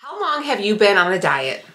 How long have you been on a diet?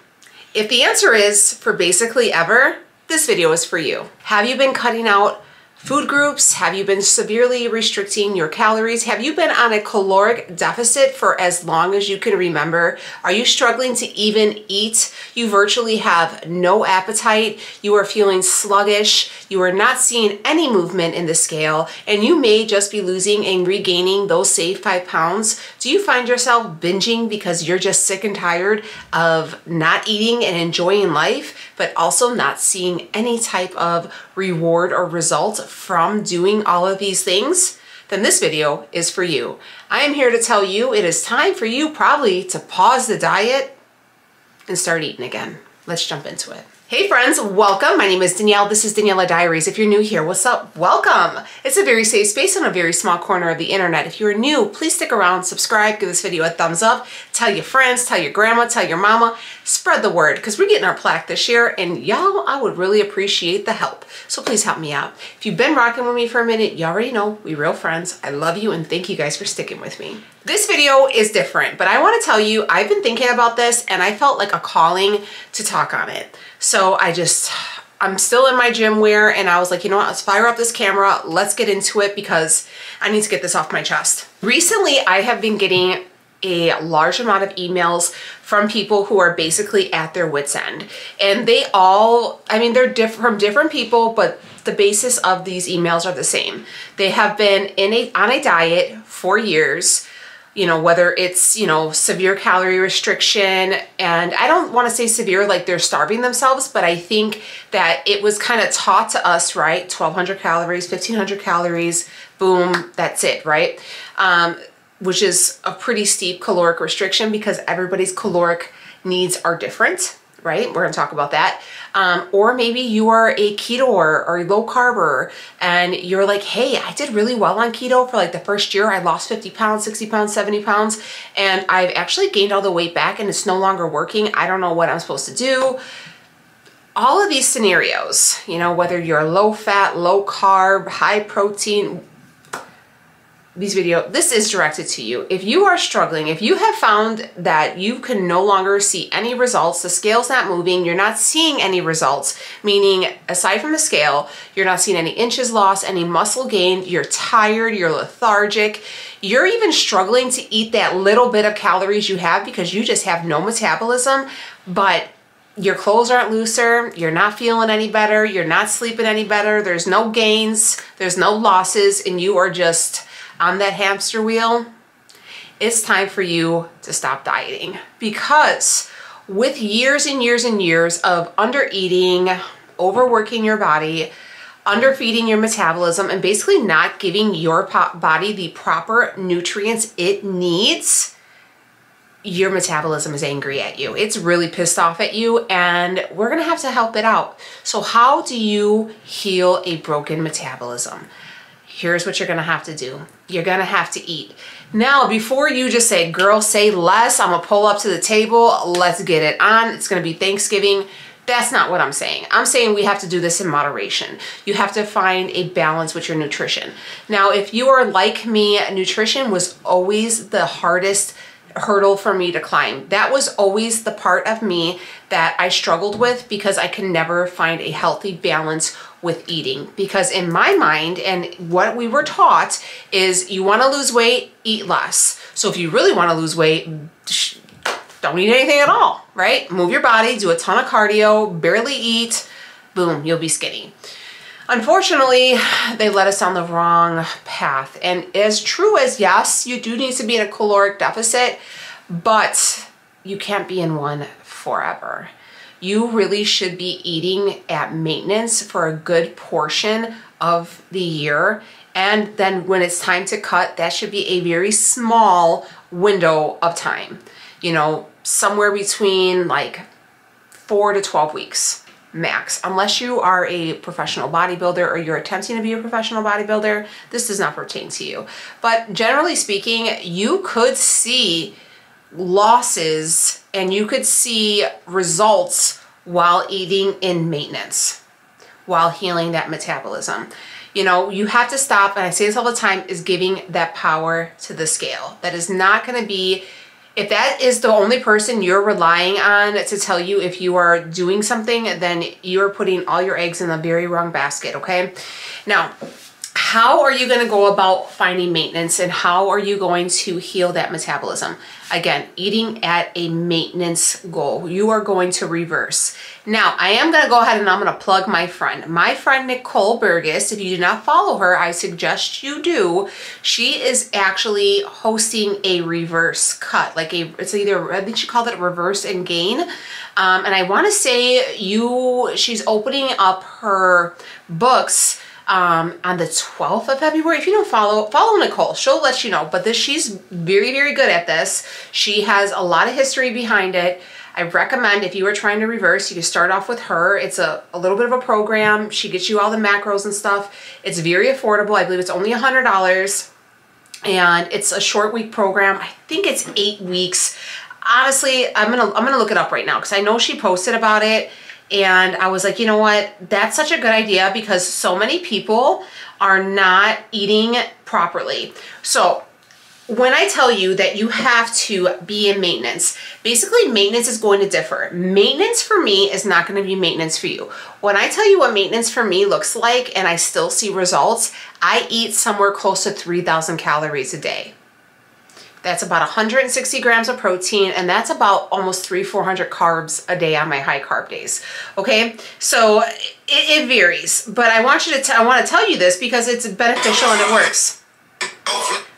If the answer is for basically ever, this video is for you. Have you been cutting out food groups? Have you been severely restricting your calories? Have you been on a caloric deficit for as long as you can remember? Are you struggling to even eat? You virtually have no appetite. You are feeling sluggish. You are not seeing any movement in the scale, and you may just be losing and regaining those saved 5 pounds. Do you find yourself binging because you're just sick and tired of not eating and enjoying life, but also not seeing any type of reward or result from doing all of these things? Then this video is for you. I am here to tell you it is time for you probably to pause the diet and start eating again. Let's jump into it. Hey friends, welcome. My name is Danielle. This is Daniela Diaries. If you're new here, what's up? Welcome. It's a very safe space on a very small corner of the internet. If you're new, please stick around, subscribe, give this video a thumbs up, tell your friends, tell your grandma, tell your mama, spread the word because we're getting our plaque this year, and y'all, I would really appreciate the help. So please help me out. If you've been rocking with me for a minute, you already know we real friends. I love you and thank you guys for sticking with me. This video is different, but I want to tell you, I've been thinking about this and I felt like a calling to talk on it. So I'm still in my gym wear and I was like, you know what, let's fire up this camera. Let's get into it because I need to get this off my chest. Recently, I have been getting a large amount of emails from people who are basically at their wit's end. And they all, I mean, they're from different people, but the basis of these emails are the same. They have been on a diet for years. You know, whether it's, you know, severe calorie restriction, and I don't want to say severe like they're starving themselves, but I think that it was kind of taught to us, right? 1,200 calories, 1,500 calories, boom, that's it, right? Which is a pretty steep caloric restriction because everybody's caloric needs are different, right? We're gonna talk about that. Or maybe you are a keto or a low carber and you're like, hey, I did really well on keto for like the first year. I lost 50 pounds, 60 pounds, 70 pounds, and I've actually gained all the weight back and it's no longer working. I don't know what I'm supposed to do. All of these scenarios, you know, whether you're low fat, low carb, high protein, this is directed to you. If you are struggling, if you have found that you can no longer see any results, the scale's not moving, you're not seeing any results, meaning aside from the scale, you're not seeing any inches lost, any muscle gain, you're tired, you're lethargic, you're even struggling to eat that little bit of calories you have because you just have no metabolism, but your clothes aren't looser, you're not feeling any better, you're not sleeping any better, there's no gains, there's no losses, and you are just on that hamster wheel, it's time for you to stop dieting. Because with years and years and years of under eating, overworking your body, underfeeding your metabolism, and basically not giving your body the proper nutrients it needs, your metabolism is angry at you. It's really pissed off at you, and we're gonna have to help it out. So how do you heal a broken metabolism? Here's what you're gonna have to do. You're gonna have to eat. Now, before you just say, girl, say less, I'm gonna pull up to the table, let's get it on, it's gonna be Thanksgiving. That's not what I'm saying. I'm saying we have to do this in moderation. You have to find a balance with your nutrition. Now, if you are like me, nutrition was always the hardest hurdle for me to climb. That was always the part of me that I struggled with because I could never find a healthy balance with eating. Because in my mind, and what we were taught is you want to lose weight, eat less. So if you really want to lose weight, don't eat anything at all, right? Move your body, do a ton of cardio, barely eat, boom, you'll be skinny. Unfortunately, they led us down the wrong path. And as true as, yes, you do need to be in a caloric deficit, but you can't be in one forever. You really should be eating at maintenance for a good portion of the year. And then when it's time to cut, that should be a very small window of time. You know, somewhere between like 4 to 12 weeks. Max, unless you are a professional bodybuilder or you're attempting to be a professional bodybuilder, this does not pertain to you. But generally speaking, you could see losses and you could see results while eating in maintenance, while healing that metabolism. You know, you have to stop, and I say this all the time, is giving that power to the scale. That is not going to be If that is the only person you're relying on to tell you if you are doing something, then you're putting all your eggs in the very wrong basket, okay? Now, how are you going to go about finding maintenance, and how are you going to heal that metabolism? Again, eating at a maintenance goal. You are going to reverse. Now, I am going to go ahead and I'm going to plug my friend. My friend Nicole BURGESS, if you do not follow her, I suggest you do. She is actually hosting a reverse cut. It's either, I think she called it reverse and gain. And I want to say she's opening up her books on the 12th of February. If you don't follow Nicole, she'll let you know. But she's very, very good at this. She has a lot of history behind it. I recommend, if you are trying to reverse, you can start off with her. It's a little bit of a program. She gets you all the macros and stuff. It's very affordable. I believe it's only $100. And it's a short week program. I think it's 8 weeks. Honestly, I'm gonna look it up right now because I know she posted about it. And I was like, you know what? That's such a good idea because so many people are not eating properly. So when I tell you that you have to be in maintenance, basically maintenance is going to differ. Maintenance for me is not going to be maintenance for you. When I tell you what maintenance for me looks like and I still see results, I eat somewhere close to 3,000 calories a day. That's about 160 grams of protein, and that's about almost 300-400 carbs a day on my high carb days. Okay, so it varies, but I want to tell you this because it's beneficial and it works.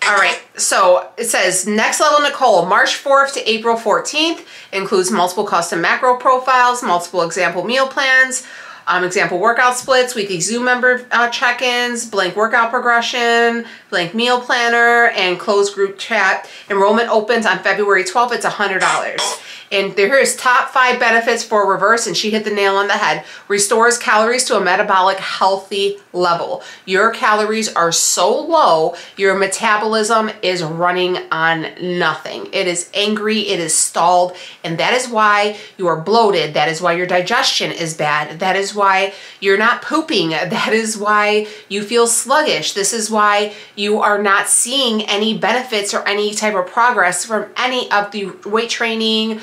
All right, so it says Next Level Nicole, March 4th to April 14th, includes multiple custom macro profiles, multiple example meal plans, example workout splits, weekly Zoom member check-ins, blank workout progression, blank meal planner, and closed group chat. Enrollment opens on February 12th. It's $100. And here's top 5 benefits for reverse, and she hit the nail on the head. Restores calories to a metabolic healthy level. Your calories are so low, your metabolism is running on nothing. It is angry, it is stalled, and that is why you are bloated. That is why your digestion is bad. That is why you're not pooping. That is why you feel sluggish. This is why you are not seeing any benefits or any type of progress from any of the weight training,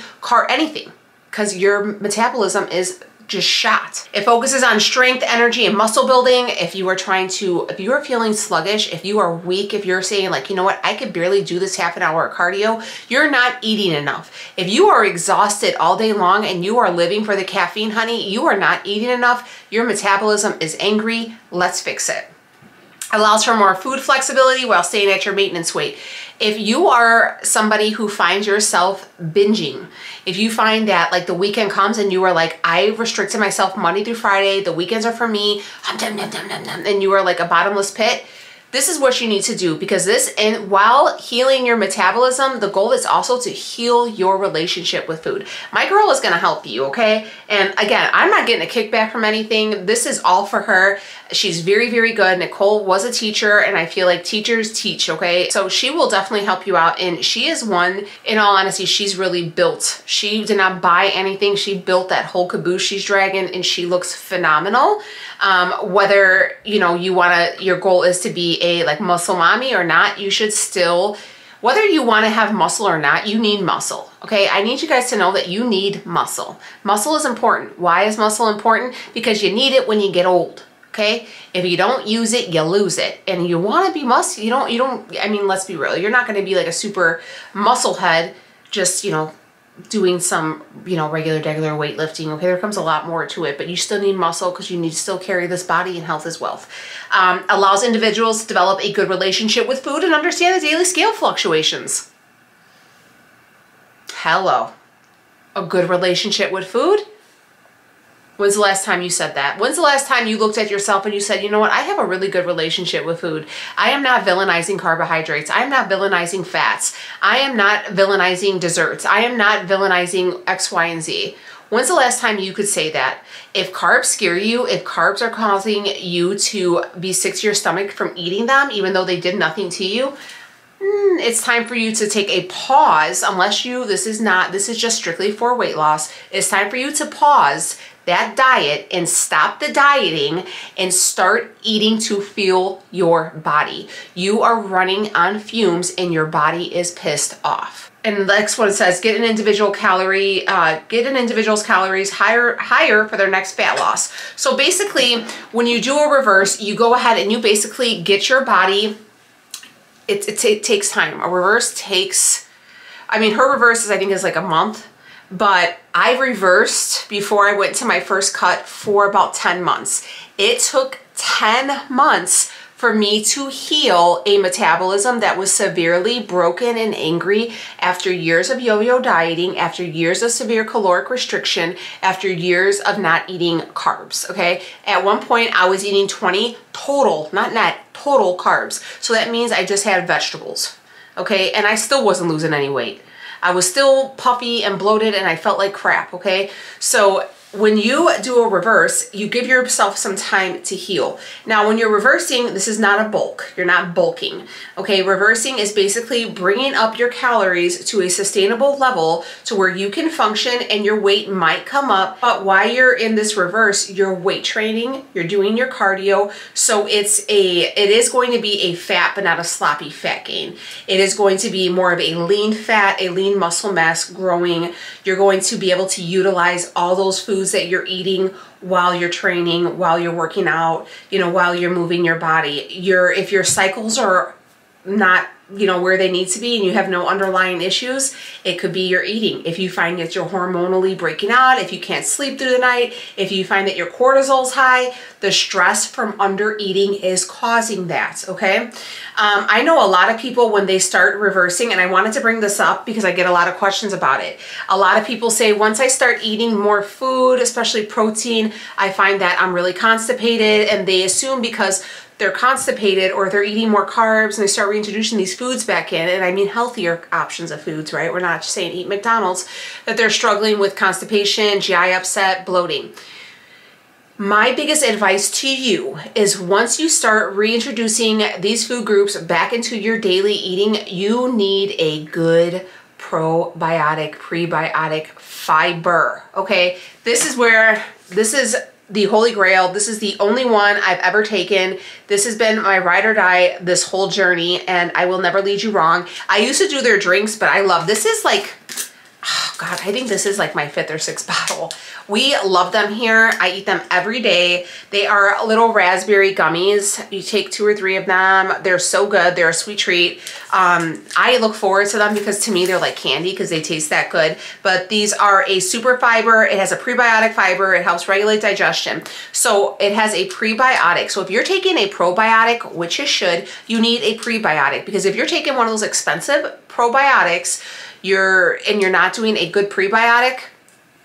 anything, because your metabolism is just shot. It focuses on strength, energy, and muscle building. If you are feeling sluggish, if you are weak, if you're saying like, you know what, I could barely do this half an hour of cardio, you're not eating enough. If you are exhausted all day long and you are living for the caffeine, honey, you are not eating enough. Your metabolism is angry. Let's fix it. Allows for more food flexibility while staying at your maintenance weight. If you are somebody who finds yourself binging, if you find that like the weekend comes and you are like, I restricted myself Monday through Friday, the weekends are for me, and you are like a bottomless pit, this is what you need to do, because while healing your metabolism, the goal is also to heal your relationship with food. My girl is going to help you, okay? And again, I'm not getting a kickback from anything. This is all for her. She's very, very good. Nicole was a teacher, and I feel like teachers teach, okay? So she will definitely help you out. And she is one, in all honesty, she's really built. She did not buy anything. She built that whole caboose she's dragging, and she looks phenomenal. Whether, you know, your goal is to be a like muscle mommy or not, you should still, whether you want to have muscle or not, you need muscle. Okay, I need you guys to know that you need muscle. Muscle is important. Why is muscle important? Because you need it when you get old. Okay, if you don't use it, you lose it. And you want to be muscle, I mean, let's be real. You're not going to be like a super muscle head just, you know, doing some, you know, regular weightlifting. Okay, there comes a lot more to it, but you still need muscle because you need to still carry this body, and health is wealth. Allows individuals to develop a good relationship with food and understand the daily scale fluctuations. Hello. A good relationship with food? When's the last time you said that? When's the last time you looked at yourself and you said, you know what, I have a really good relationship with food. I am not villainizing carbohydrates. I am not villainizing fats. I am not villainizing desserts. I am not villainizing X, Y, and Z. When's the last time you could say that? If carbs scare you, if carbs are causing you to be sick to your stomach from eating them, even though they did nothing to you, it's time for you to take a pause. Unless this is just strictly for weight loss. It's time for you to pause that diet and stop the dieting and start eating to fuel your body. You are running on fumes and your body is pissed off. And the next one says, get an individual's calories higher for their next fat loss. So basically, when you do a reverse, you go ahead and you basically get your body, it takes time. A reverse takes, I mean, her reverse is, I think, is like a month, but I reversed before I went to my first cut for about 10 months. It took 10 months for me to heal a metabolism that was severely broken and angry after years of yo-yo dieting, after years of severe caloric restriction, after years of not eating carbs, okay? At one point, I was eating 20 total, not net, total carbs. So that means I just had vegetables, okay? And I still wasn't losing any weight. I was still puffy and bloated and I felt like crap, okay? So when you do a reverse, you give yourself some time to heal. Now, when you're reversing, this is not a bulk. You're not bulking, okay? Reversing is basically bringing up your calories to a sustainable level to where you can function and your weight might come up. But while you're in this reverse, you're weight training, you're doing your cardio. So it is going to be a fat, but not a sloppy fat gain. It is going to be more of a lean fat, a lean muscle mass growing. You're going to be able to utilize all those foods that you're eating while you're training, while you're working out, you know, while you're moving your body. If your cycles are not, you know, where they need to be and you have no underlying issues, it could be your eating. If you find that you're hormonally breaking out, if you can't sleep through the night, if you find that your cortisol's high, the stress from under eating is causing that, okay? I know a lot of people when they start reversing, and I wanted to bring this up because I get a lot of questions about it. A lot of people say, once I start eating more food, especially protein, I find that I'm really constipated, and they assume because they're constipated or they're eating more carbs and they start reintroducing these foods back in, and I mean healthier options of foods, right? We're not just saying eat McDonald's, that they're struggling with constipation, GI upset, bloating. My biggest advice to you is once you start reintroducing these food groups back into your daily eating, you need a good probiotic, prebiotic fiber, okay? This is the holy grail. This is the only one I've ever taken. This has been my ride or die this whole journey, and I will never lead you wrong. I used to do their drinks, but I love, this is like, oh God, I think this is like my 5th or 6th bottle. We love them here. I eat them every day. They are little raspberry gummies. You take 2 or 3 of them. They're so good. They're a sweet treat. I look forward to them because to me they're like candy because they taste that good. But these are a super fiber. It has a prebiotic fiber. It helps regulate digestion. So it has a prebiotic. So if you're taking a probiotic, which you should, you need a prebiotic, because if you're taking one of those expensive probiotics, you're not doing a good prebiotic,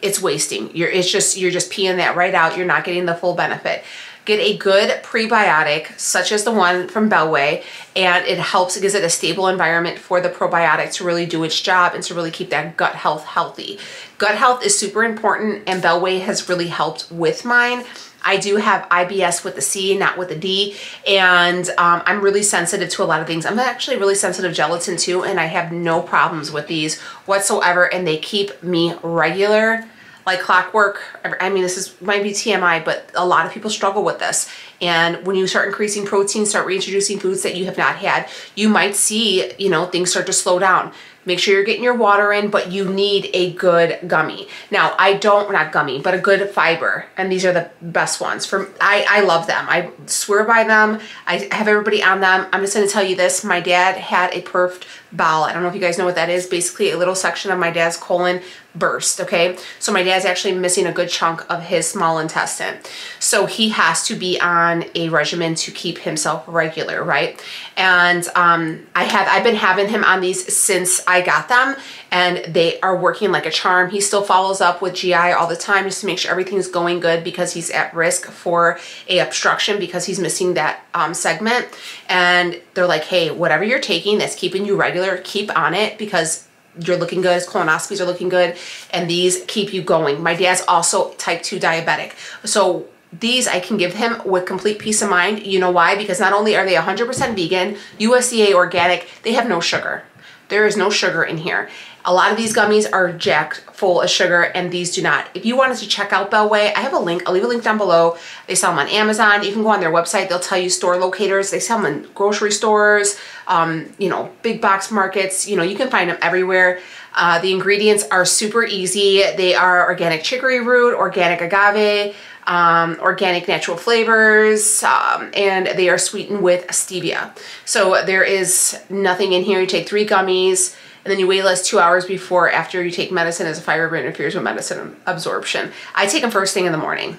it's wasting. You're just peeing that right out. You're not getting the full benefit. Get a good prebiotic, such as the one from Bellway, and it helps, it gives it a stable environment for the probiotic to really do its job and to really keep that gut health healthy. Gut health is super important, and Bellway has really helped with mine. I do have IBS with the C, not with the D, and I'm really sensitive to a lot of things. I'm actually really sensitive to gelatin too, and I have no problems with these whatsoever, and they keep me regular like clockwork. I mean, might be TMI, but a lot of people struggle with this. And when you start increasing protein, start reintroducing foods that you have not had, you might see, you know, things start to slow down. Make sure you're getting your water in, but you need a good gummy. Now, not gummy, but a good fiber. And these are the best ones. I love them. I swear by them. I have everybody on them. I'm just gonna tell you this. My dad had a perfed bowel. I don't know if you guys know what that is. Basically, a little section of my dad's colon burst, okay? So my dad's actually missing a good chunk of his small intestine. So he has to be on a regimen to keep himself regular, right? And I've been having him on these since I got them, and they are working like a charm. He still follows up with GI all the time just to make sure everything's going good, because he's at risk for a obstruction because he's missing that segment. And they're like, hey, whatever you're taking that's keeping you regular, keep on it, because you're looking good, his colonoscopies are looking good, and these keep you going. My dad's also type 2 diabetic. So these I can give him with complete peace of mind. You know why? Because not only are they 100% vegan, USDA organic, they have no sugar. There is no sugar in here. A lot of these gummies are jacked full of sugar and these do not. If you wanted to check out Bellway, I have a link. I'll leave a link down below. They sell them on Amazon. You can go on their website. They'll tell you store locators. They sell them in grocery stores, you know, big box markets. You know, you can find them everywhere. The ingredients are super easy. They are organic chicory root, organic agave, organic natural flavors, and they are sweetened with stevia. So there is nothing in here. You take 3 gummies and then you wait at least 2 hours before after you take medicine, as a fiber interferes with medicine absorption. I take them first thing in the morning.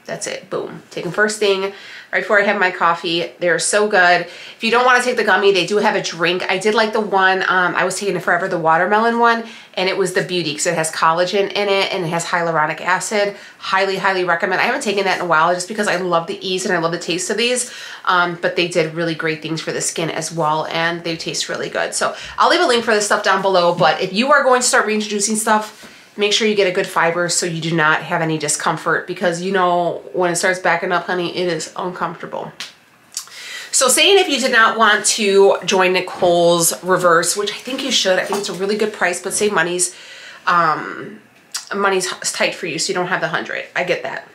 That's it, boom. Take them first thing right before I have my coffee. They're so good. If you don't want to take the gummy, they do have a drink. I did like the one, I was taking it forever, the watermelon one, and it was the Beauty because it has collagen in it and it has hyaluronic acid. Highly, highly recommend. I haven't taken that in a while just because I love the ease and I love the taste of these, but they did really great things for the skin as well, and they taste really good. So I'll leave a link for this stuff down below, but if you are going to start reintroducing stuff, make sure you get a good fiber so you do not have any discomfort, because you know when it starts backing up, honey, it is uncomfortable. So saying if you did not want to join Nicole's Reverse, which I think you should, I think it's a really good price, but say money's tight for you, so you don't have the 100. I get that.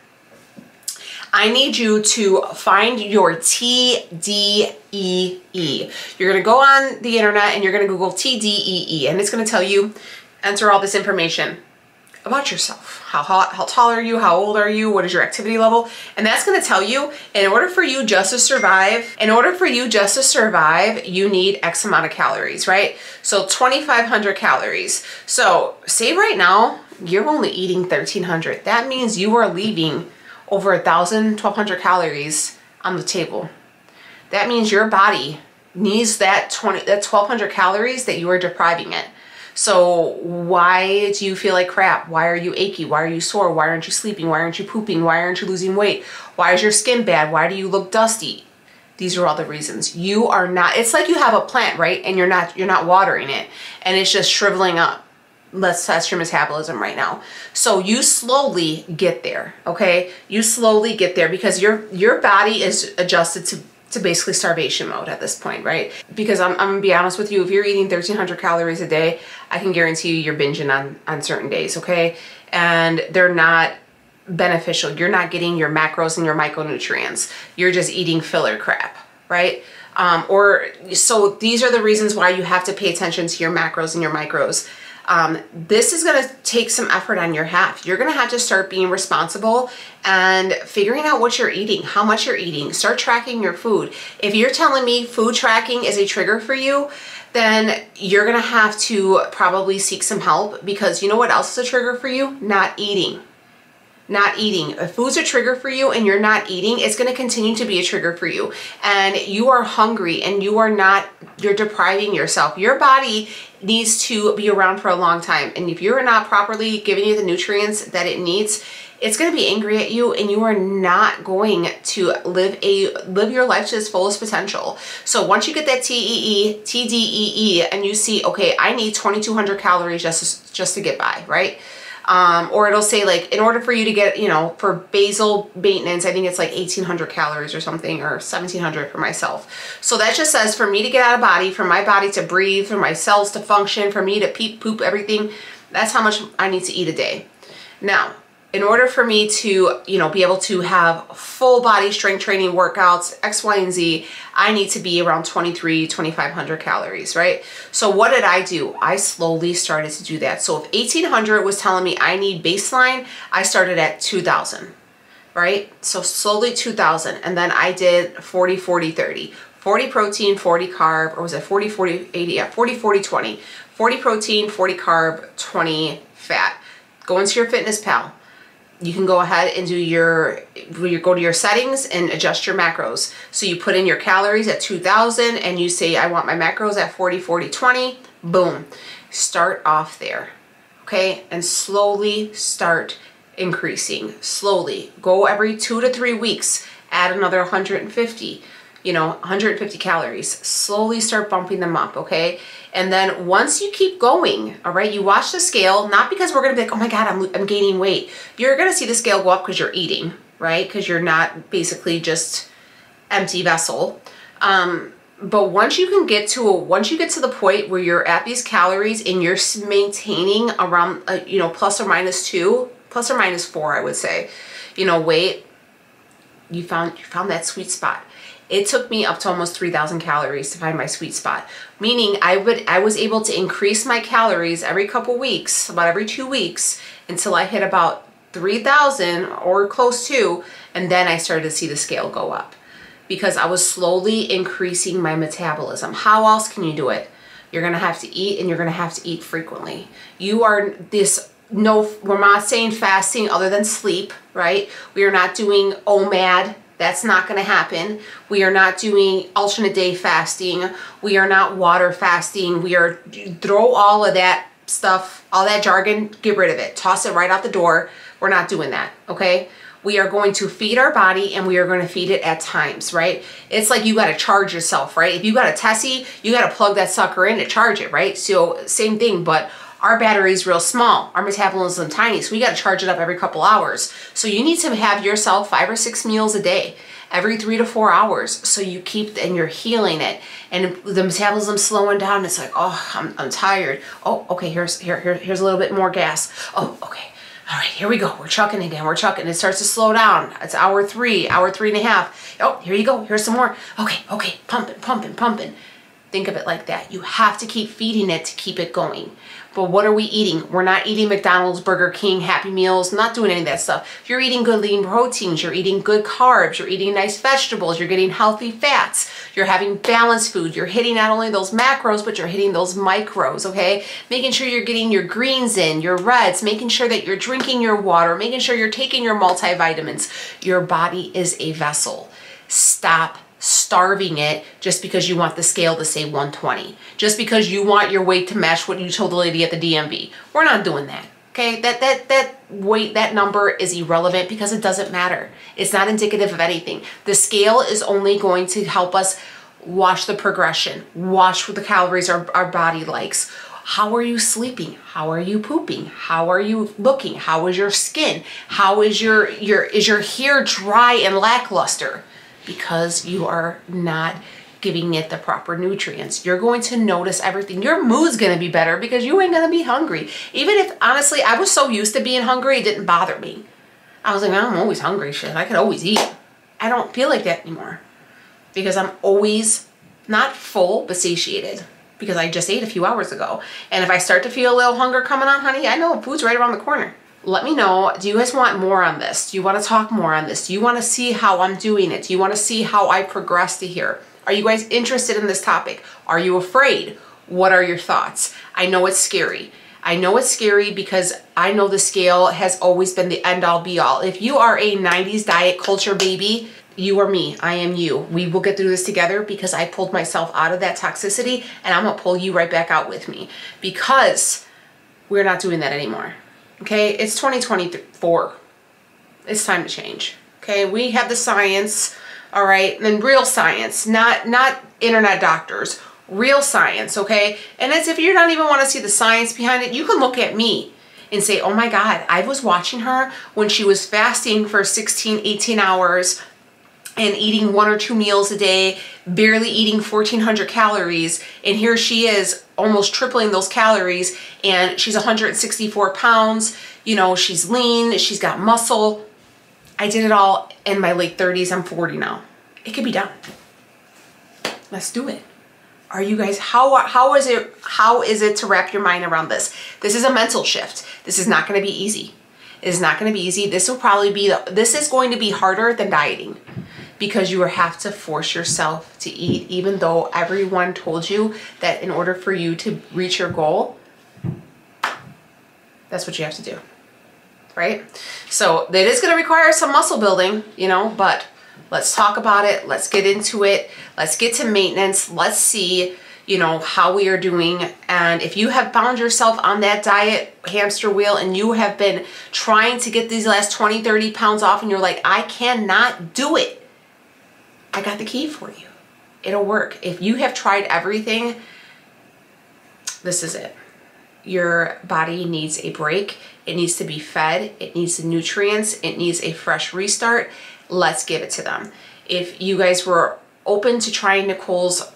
I need you to find your TDEE. You're gonna go on the internet and you're gonna Google TDEE, and it's gonna tell you, enter all this information about yourself. How tall are you? How old are you? What is your activity level? And that's gonna tell you, in order for you just to survive, you need X amount of calories, right? So 2,500 calories. So say right now, you're only eating 1,300. That means you are leaving over 1,000, 1,200 calories on the table. That means your body needs that 1,200 calories that you are depriving it. So why do you feel like crap? Why are you achy? Why are you sore? Why aren't you sleeping? Why aren't you pooping? Why aren't you losing weight? Why is your skin bad? Why do you look dusty? These are all the reasons. You are not, it's like you have a plant, right? And you're not watering it and it's just shriveling up. That's your metabolism right now. So you slowly get there, okay? You slowly get there because your body is adjusted to basically starvation mode at this point, right? Because I'm gonna be honest with you, if you're eating 1,300 calories a day, I can guarantee you you're binging on certain days, okay? And they're not beneficial. You're not getting your macros and your micronutrients. You're just eating filler crap, right? So these are the reasons why you have to pay attention to your macros and your micros. This is going to take some effort on your half. You're going to have to start being responsible and figuring out what you're eating, how much you're eating. Start tracking your food. If you're telling me food tracking is a trigger for you, then you're going to have to probably seek some help, because you know what else is a trigger for you? Not eating. Not eating. If food's a trigger for you and you're not eating, it's going to continue to be a trigger for you. And you are hungry and you're depriving yourself. Your body needs to be around for a long time. And if you're not properly giving you the nutrients that it needs, it's going to be angry at you and you are not going to live your life to its fullest potential. So once you get that TDEE and you see, okay, I need 2,200 calories just to get by, right? Or it'll say like, in order for you to get, you know, for basal maintenance, I think it's like 1,800 calories or something, or 1,700 for myself. So that just says for me to get out of body, for my body to breathe, for my cells to function, for me to poop, everything, that's how much I need to eat a day. Now, in order for me to, you know, be able to have full body strength training workouts, X, Y, and Z, I need to be around 2,500 calories, right? So what did I do? I slowly started to do that. So if 1,800 was telling me I need baseline, I started at 2,000, right? So slowly 2,000. And then I did 40, 40, 30. 40 protein, 40 carb, or was it 40, 40, 80? Yeah, 40, 40, 20. 40 protein, 40 carb, 20 fat. Go into your Fitness Pal. You can go ahead and go to your settings and adjust your macros. So you put in your calories at 2,000 and you say, I want my macros at 40, 40, 20, boom. Start off there, okay? And slowly start increasing, slowly. Go every 2 to 3 weeks, add another 150, you know, 150 calories. Slowly start bumping them up, okay? And then once you keep going, all right, you watch the scale, not because we're gonna be like, oh my God, I'm gaining weight. You're gonna see the scale go up because you're eating, right? Because you're not basically just empty vessel. But once you get to the point where you're at these calories and you're maintaining around, you know, plus or minus 2, plus or minus 4, I would say, you know, weight, you found that sweet spot. It took me up to almost 3,000 calories to find my sweet spot, meaning I was able to increase my calories every couple weeks, about every 2 weeks, until I hit about 3,000 or close to, and then I started to see the scale go up because I was slowly increasing my metabolism. How else can you do it? You're gonna have to eat, and you're gonna have to eat frequently. We're not saying fasting other than sleep, right? We are not doing OMAD. That's not going to happen. We are not doing alternate day fasting. We are not water fasting. We are, throw all of that stuff, all that jargon, get rid of it. Toss it right out the door. We're not doing that, okay? We are going to feed our body, and we are going to feed it at times, right? It's like you got to charge yourself, right? If you got a Tessie, you got to plug that sucker in to charge it, right? So same thing, but our battery is real small. Our metabolism is tiny, so we got to charge it up every couple hours. So you need to have yourself 5 or 6 meals a day, every 3 to 4 hours. So you keep, and you're healing it, and the metabolism slowing down. It's like, oh, I'm tired. Oh, okay, here's a little bit more gas. Oh, okay. All right, here we go. We're chucking again. We're chucking. It starts to slow down. It's hour 3, hour 3.5. Oh, here you go. Here's some more. Okay, pumping. Think of it like that. You have to keep feeding it to keep it going. But what are we eating? We're not eating McDonald's, Burger King, Happy Meals, not doing any of that stuff. You're eating good lean proteins, you're eating good carbs, you're eating nice vegetables, you're getting healthy fats, you're having balanced food, you're hitting not only those macros, but you're hitting those micros, okay? Making sure you're getting your greens in, your reds, making sure that you're drinking your water, making sure you're taking your multivitamins. Your body is a vessel. Stop starving it just because you want the scale to say 120, just because you want your weight to match what you told the lady at the DMV. We're not doing that, okay? That weight, that number is irrelevant because it doesn't matter. It's not indicative of anything. The scale is only going to help us watch the progression, watch what the calories our body likes. How are you sleeping? How are you pooping? How are you looking? How is your skin? How is your hair dry and lackluster? Because you are not giving it the proper nutrients. You're going to notice everything. Your mood's gonna be better because you ain't gonna be hungry. Even if, honestly, I was so used to being hungry, it didn't bother me. I was like, I'm always hungry, shit. I could always eat. I don't feel like that anymore because I'm always not full, but satiated because I just ate a few hours ago. And if I start to feel a little hunger coming on, honey, I know food's right around the corner. Let me know, do you guys want more on this? Do you want to talk more on this? Do you want to see how I'm doing it? Do you want to see how I progress to here? Are you guys interested in this topic? Are you afraid? What are your thoughts? I know it's scary. I know it's scary because I know the scale has always been the end all be all. If you are a 90s diet culture baby, you are me, I am you. We will get through this together because I pulled myself out of that toxicity, and I'm gonna pull you right back out with me because we're not doing that anymore. Okay, it's 2024. It's time to change. Okay, we have the science, all right, and real science, not internet doctors, real science, okay? And as if you don't even want to see the science behind it, you can look at me and say, oh my God, I was watching her when she was fasting for 16, 18 hours and eating 1 or 2 meals a day, barely eating 1,400 calories, and here she is almost tripling those calories, and she's 164 pounds, you know, she's lean, she's got muscle. I did it all in my late 30s, I'm 40 now. It could be done. Let's do it. Are you guys, how is it to wrap your mind around this? This is a mental shift. This is not gonna be easy. It is not gonna be easy. This will probably be, this is going to be harder than dieting, because you have to force yourself to eat, even though everyone told you that in order for you to reach your goal, that's what you have to do, right? So that is gonna require some muscle building, you know, but let's talk about it. Let's get into it. Let's get to maintenance. Let's see, you know, how we are doing. And if you have found yourself on that diet hamster wheel and you have been trying to get these last 20, 30 pounds off and you're like, I cannot do it, I got the key for you. It'll work. If you have tried everything, this is it. Your body needs a break. It needs to be fed. It needs the nutrients. It needs a fresh restart. Let's give it to them. If you guys were open to trying Nicole's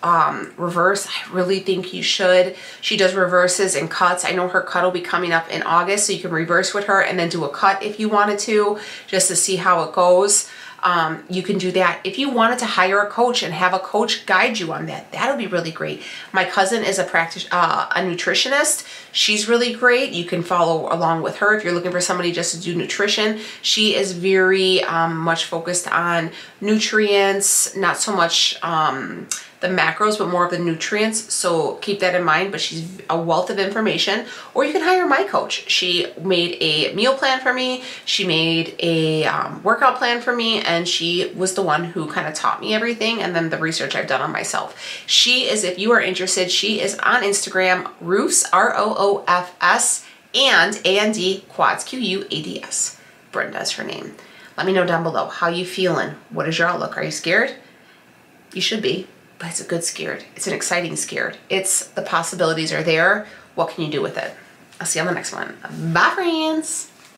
reverse, I really think you should. She does reverses and cuts. I know her cut will be coming up in August, so you can reverse with her and then do a cut if you wanted to, just to see how it goes. You can do that. If you wanted to hire a coach and have a coach guide you on that, that would be really great. My cousin is a nutritionist. She's really great. You can follow along with her if you're looking for somebody just to do nutrition. She is very much focused on nutrients, not so much the macros, but more of the nutrients. So keep that in mind, but she's a wealth of information. Or you can hire my coach. She made a meal plan for me. She made a workout plan for me, and she was the one who kind of taught me everything, and then the research I've done on myself. She is, if you are interested, she is on Instagram, Roofs, ROOFS, and A-N-D, quads, Q-U-A-D-S. Brenda is her name. Let me know down below. How you feeling? What is your outlook? Are you scared? You should be. But it's a good scared. It's an exciting scared. It's the possibilities are there. What can you do with it? I'll see you on the next one. Bye, friends.